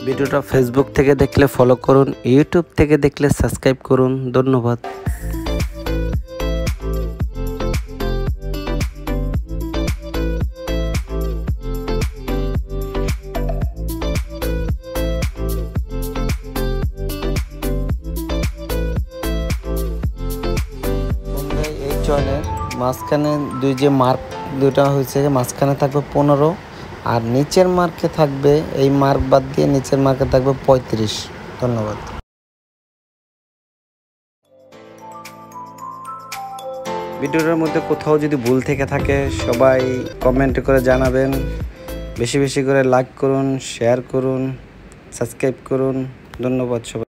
ভিডিওটা ফেসবুক থেকে দেখলে ফলো করুন, ইউটিউব থেকে দেখলে সাবস্ক্রাইব করুন। ধন্যবাদ। এই চয়নের মাঝখানে যে মার্ক দুটা হয়েছে, মাঝখানে থাকবে 15 আর নিচের মার্কে থাকবে, এই মার্ক বাদ দিয়ে নিচের মার্কে থাকবে 35। ধন্যবাদ। ভিডিওটার মধ্যে কোথাও যদি ভুল থেকে থাকে সবাই কমেন্ট করে জানাবেন। বেশি বেশি করে লাইক করুন, শেয়ার করুন, সাবস্ক্রাইব করুন। ধন্যবাদ সবাই।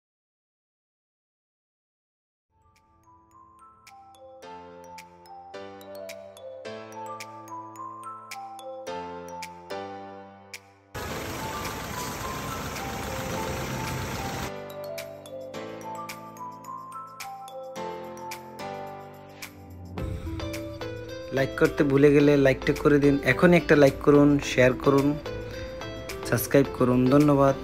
লাইক করতে ভুলে গেলে লাইকটা করে দিন। এখনই একটা লাইক করুন, শেয়ার করুন, সাবস্ক্রাইব করুন। ধন্যবাদ।